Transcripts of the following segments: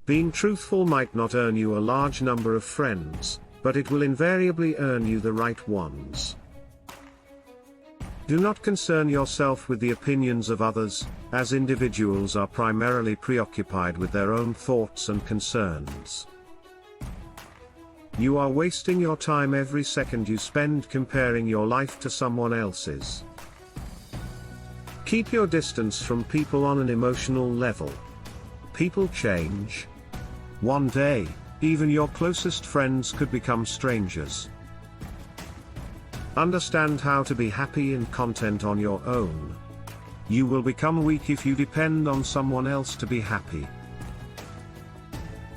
Being truthful might not earn you a large number of friends, but it will invariably earn you the right ones. Do not concern yourself with the opinions of others, as individuals are primarily preoccupied with their own thoughts and concerns. You are wasting your time every second you spend comparing your life to someone else's. Keep your distance from people on an emotional level. People change. One day, even your closest friends could become strangers. Understand how to be happy and content on your own. You will become weak if you depend on someone else to be happy.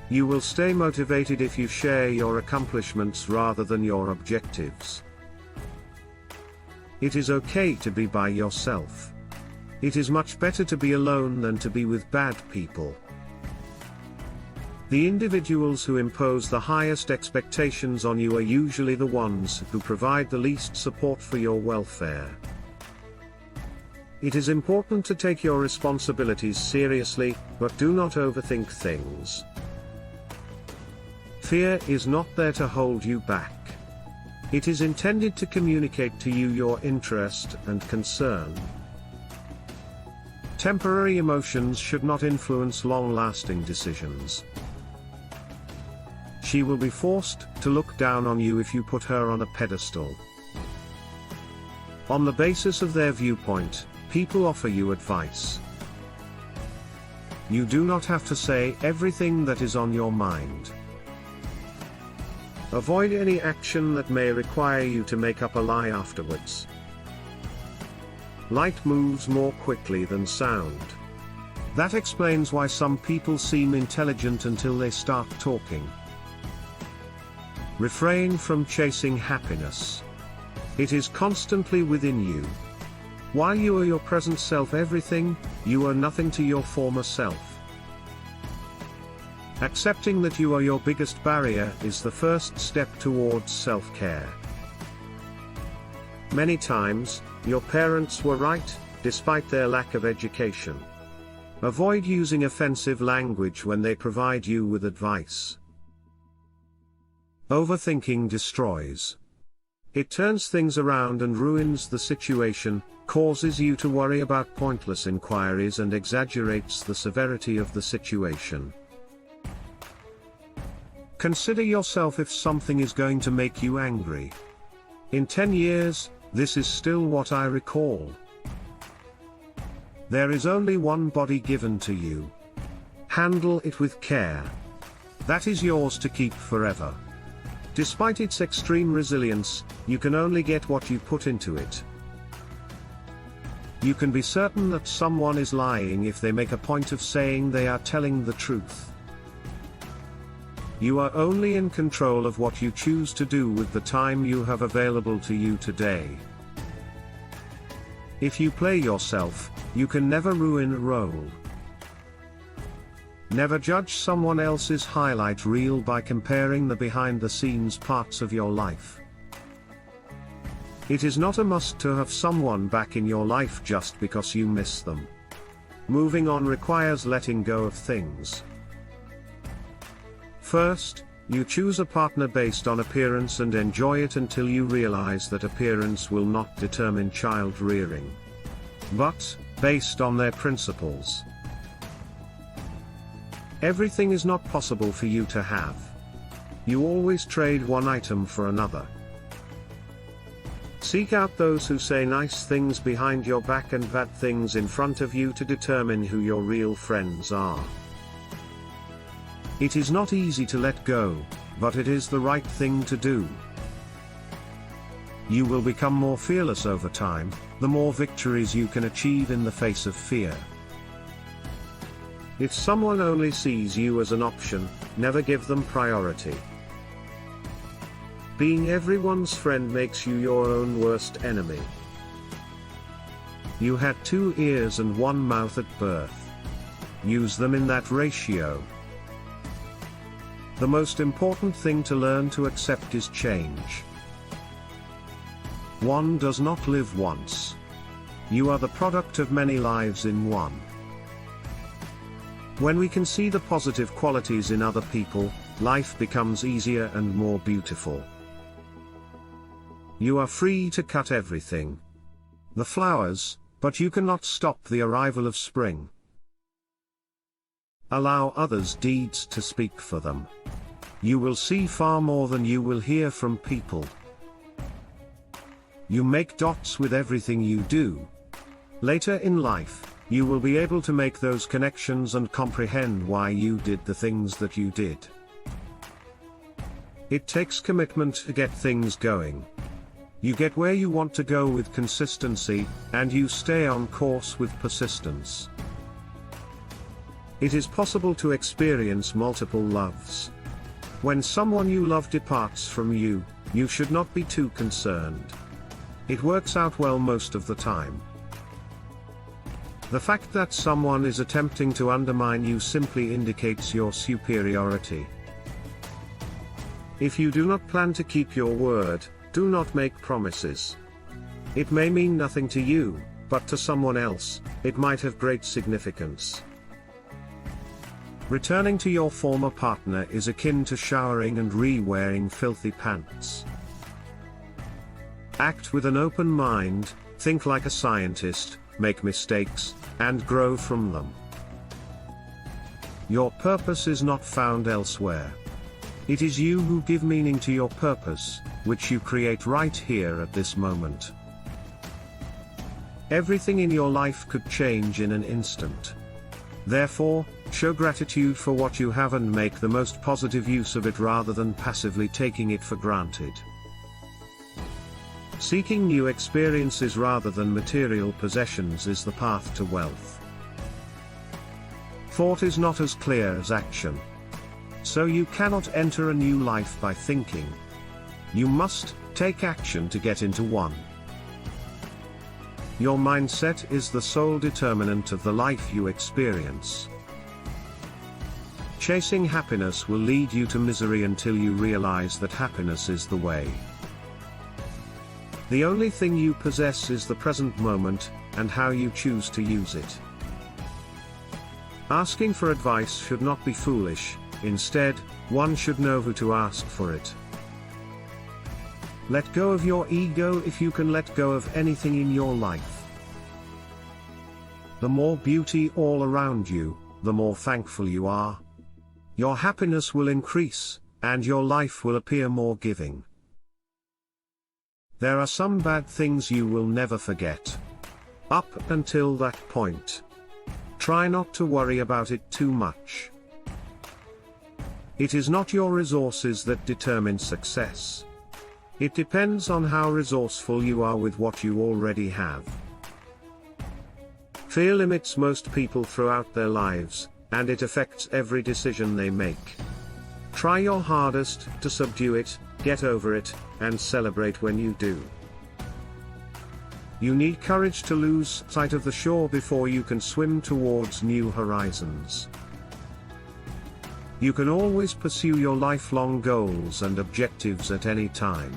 You will stay motivated if you share your accomplishments rather than your objectives. It is okay to be by yourself. It is much better to be alone than to be with bad people. The individuals who impose the highest expectations on you are usually the ones who provide the least support for your welfare. It is important to take your responsibilities seriously, but do not overthink things. Fear is not there to hold you back. It is intended to communicate to you your interest and concern. Temporary emotions should not influence long-lasting decisions. She will be forced to look down on you if you put her on a pedestal. On the basis of their viewpoint, people offer you advice. You do not have to say everything that is on your mind. Avoid any action that may require you to make up a lie afterwards. Light moves more quickly than sound. That explains why some people seem intelligent until they start talking. Refrain from chasing happiness. It is constantly within you. While you are your present self everything, you are nothing to your former self. Accepting that you are your biggest barrier is the first step towards self-care. Many times, your parents were right, despite their lack of education. Avoid using offensive language when they provide you with advice. Overthinking destroys. It turns things around and ruins the situation, causes you to worry about pointless inquiries and exaggerates the severity of the situation. Consider yourself if something is going to make you angry. In 10 years, this is still what I recall. There is only one body given to you. Handle it with care. That is yours to keep forever. Despite its extreme resilience, you can only get what you put into it. You can be certain that someone is lying if they make a point of saying they are telling the truth. You are only in control of what you choose to do with the time you have available to you today. If you play yourself, you can never ruin a role. Never judge someone else's highlight reel by comparing the behind-the-scenes parts of your life. It is not a must to have someone back in your life just because you miss them. Moving on requires letting go of things. First, you choose a partner based on appearance and enjoy it until you realize that appearance will not determine child rearing, but based on their principles. Everything is not possible for you to have. You always trade one item for another. Seek out those who say nice things behind your back and bad things in front of you to determine who your real friends are. It is not easy to let go, but it is the right thing to do. You will become more fearless over time, the more victories you can achieve in the face of fear. If someone only sees you as an option, never give them priority. Being everyone's friend makes you your own worst enemy. You had 2 ears and 1 mouth at birth. Use them in that ratio. The most important thing to learn to accept is change. One does not live once. You are the product of many lives in one. When we can see the positive qualities in other people, life becomes easier and more beautiful. You are free to cut everything. The flowers, but you cannot stop the arrival of spring. Allow others' deeds to speak for them. You will see far more than you will hear from people. You make dots with everything you do. Later in life, you will be able to make those connections and comprehend why you did the things that you did. It takes commitment to get things going. You get where you want to go with consistency, and you stay on course with persistence. It is possible to experience multiple loves. When someone you love departs from you, you should not be too concerned. It works out well most of the time. The fact that someone is attempting to undermine you simply indicates your superiority. If you do not plan to keep your word, do not make promises. It may mean nothing to you, but to someone else, it might have great significance. Returning to your former partner is akin to showering and re-wearing filthy pants. Act with an open mind, think like a scientist, make mistakes, and grow from them. Your purpose is not found elsewhere. It is you who give meaning to your purpose, which you create right here at this moment. Everything in your life could change in an instant. Therefore, show gratitude for what you have and make the most positive use of it rather than passively taking it for granted. Seeking new experiences rather than material possessions is the path to wealth. Thought is not as clear as action. So you cannot enter a new life by thinking. You must take action to get into one. Your mindset is the sole determinant of the life you experience. Chasing happiness will lead you to misery until you realize that happiness is the way. The only thing you possess is the present moment, and how you choose to use it. Asking for advice should not be foolish. Instead, one should know who to ask for it. Let go of your ego if you can let go of anything in your life. The more beauty all around you, the more thankful you are. Your happiness will increase, and your life will appear more giving. There are some bad things you will never forget. Up until that point, try not to worry about it too much. It is not your resources that determine success. It depends on how resourceful you are with what you already have. Fear limits most people throughout their lives, and it affects every decision they make. Try your hardest to subdue it, get over it, and celebrate when you do. You need courage to lose sight of the shore before you can swim towards new horizons. You can always pursue your lifelong goals and objectives at any time.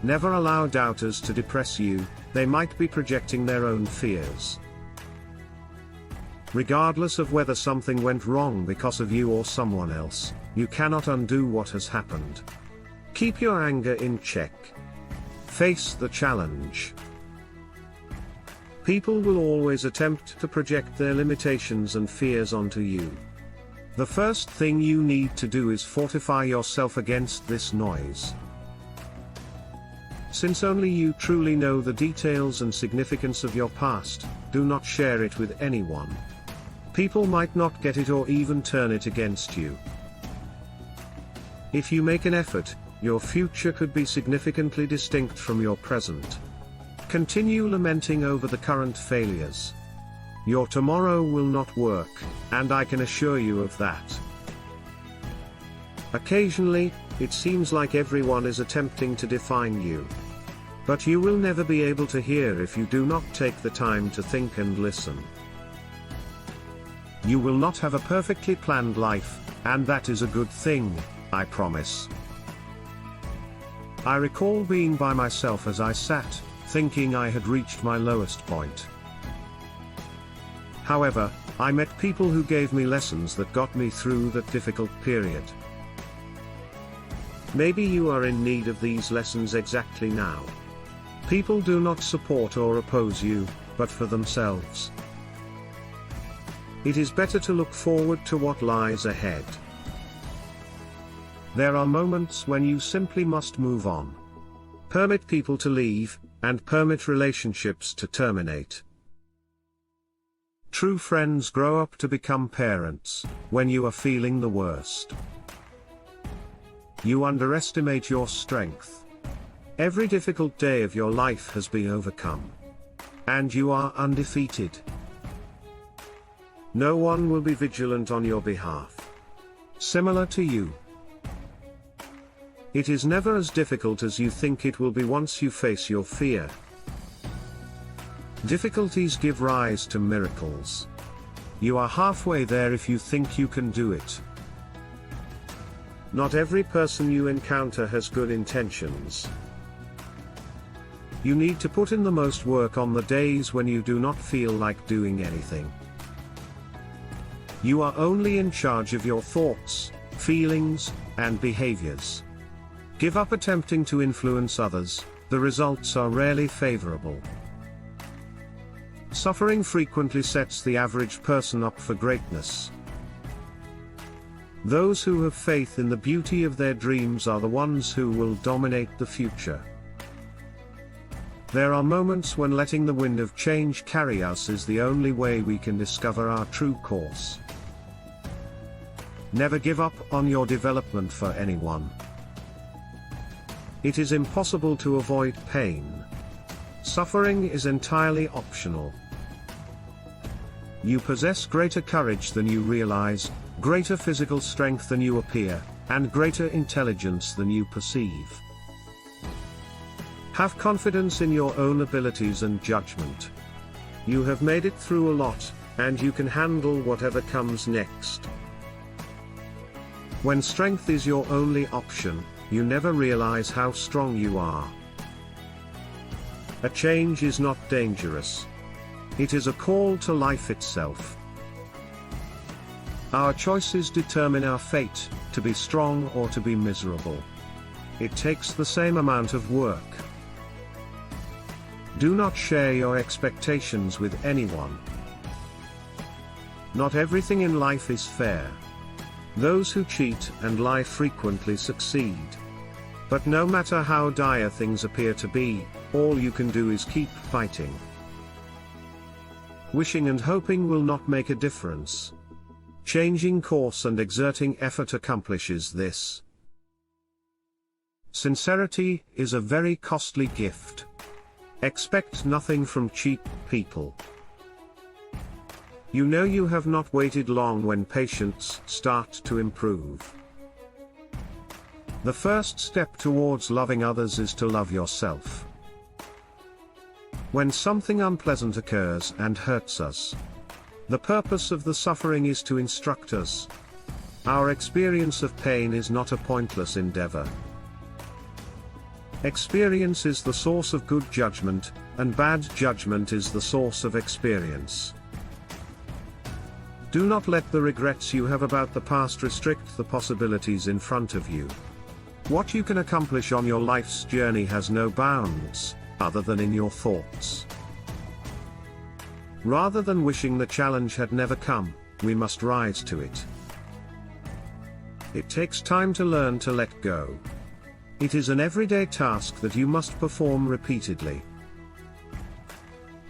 Never allow doubters to depress you, they might be projecting their own fears. Regardless of whether something went wrong because of you or someone else, you cannot undo what has happened. Keep your anger in check. Face the challenge. People will always attempt to project their limitations and fears onto you. The first thing you need to do is fortify yourself against this noise. Since only you truly know the details and significance of your past, do not share it with anyone. People might not get it or even turn it against you. If you make an effort, your future could be significantly distinct from your present. Continue lamenting over the current failures. Your tomorrow will not work, and I can assure you of that. Occasionally, it seems like everyone is attempting to define you. But you will never be able to hear if you do not take the time to think and listen. You will not have a perfectly planned life, and that is a good thing, I promise. I recall being by myself as I sat, thinking I had reached my lowest point. However, I met people who gave me lessons that got me through that difficult period. Maybe you are in need of these lessons exactly now. People do not support or oppose you, but for themselves. It is better to look forward to what lies ahead. There are moments when you simply must move on. Permit people to leave, and permit relationships to terminate. True friends grow up to become parents, when you are feeling the worst. You underestimate your strength. Every difficult day of your life has been overcome. And you are undefeated. No one will be vigilant on your behalf. Similar to you. It is never as difficult as you think it will be once you face your fear. Difficulties give rise to miracles. You are halfway there if you think you can do it. Not every person you encounter has good intentions. You need to put in the most work on the days when you do not feel like doing anything. You are only in charge of your thoughts, feelings, and behaviors. Give up attempting to influence others, the results are rarely favorable. Suffering frequently sets the average person up for greatness. Those who have faith in the beauty of their dreams are the ones who will dominate the future. There are moments when letting the wind of change carry us is the only way we can discover our true course. Never give up on your development for anyone. It is impossible to avoid pain. Suffering is entirely optional. You possess greater courage than you realize, greater physical strength than you appear, and greater intelligence than you perceive. Have confidence in your own abilities and judgment. You have made it through a lot, and you can handle whatever comes next. When strength is your only option, you never realize how strong you are. A change is not dangerous. It is a call to life itself. Our choices determine our fate, to be strong or to be miserable. It takes the same amount of work. Do not share your expectations with anyone. Not everything in life is fair. Those who cheat and lie frequently succeed. But no matter how dire things appear to be, all you can do is keep fighting. Wishing and hoping will not make a difference. Changing course and exerting effort accomplishes this. Sincerity is a very costly gift. Expect nothing from cheap people. You know you have not waited long when patience starts to improve. The first step towards loving others is to love yourself. When something unpleasant occurs and hurts us, the purpose of the suffering is to instruct us. Our experience of pain is not a pointless endeavor. Experience is the source of good judgment, and bad judgment is the source of experience. Do not let the regrets you have about the past restrict the possibilities in front of you. What you can accomplish on your life's journey has no bounds, other than in your thoughts. Rather than wishing the challenge had never come, we must rise to it. It takes time to learn to let go. It is an everyday task that you must perform repeatedly.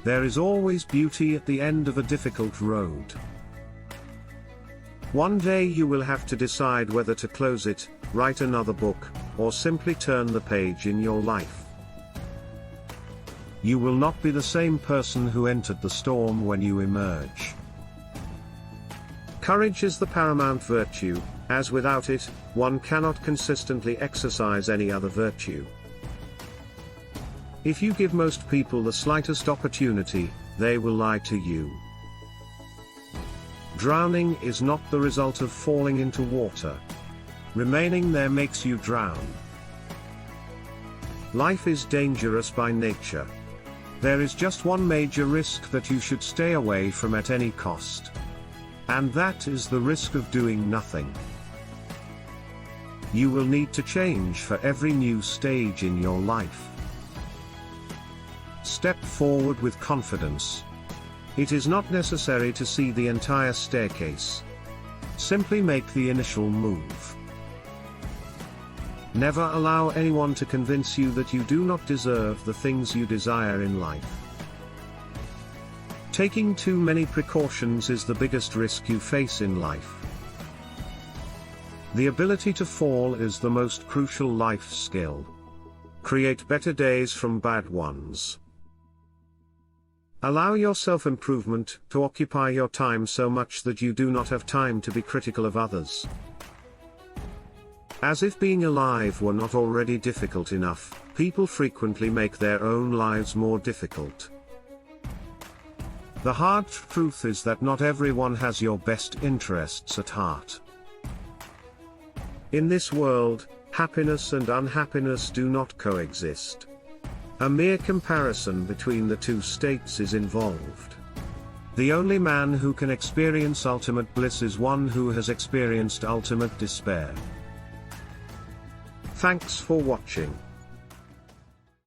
There is always beauty at the end of a difficult road. One day you will have to decide whether to close it, write another book, or simply turn the page in your life. You will not be the same person who entered the storm when you emerge. Courage is the paramount virtue, as without it, one cannot consistently exercise any other virtue. If you give most people the slightest opportunity, they will lie to you. Drowning is not the result of falling into water. Remaining there makes you drown. Life is dangerous by nature. There is just one major risk that you should stay away from at any cost. And that is the risk of doing nothing. You will need to change for every new stage in your life. Step forward with confidence. It is not necessary to see the entire staircase. Simply make the initial move. Never allow anyone to convince you that you do not deserve the things you desire in life. Taking too many precautions is the biggest risk you face in life. The ability to fall is the most crucial life skill. Create better days from bad ones. Allow your self-improvement to occupy your time so much that you do not have time to be critical of others. As if being alive were not already difficult enough, people frequently make their own lives more difficult. The hard truth is that not everyone has your best interests at heart. In this world, happiness and unhappiness do not coexist. A mere comparison between the two states is involved. The only man who can experience ultimate bliss is one who has experienced ultimate despair. Thanks for watching.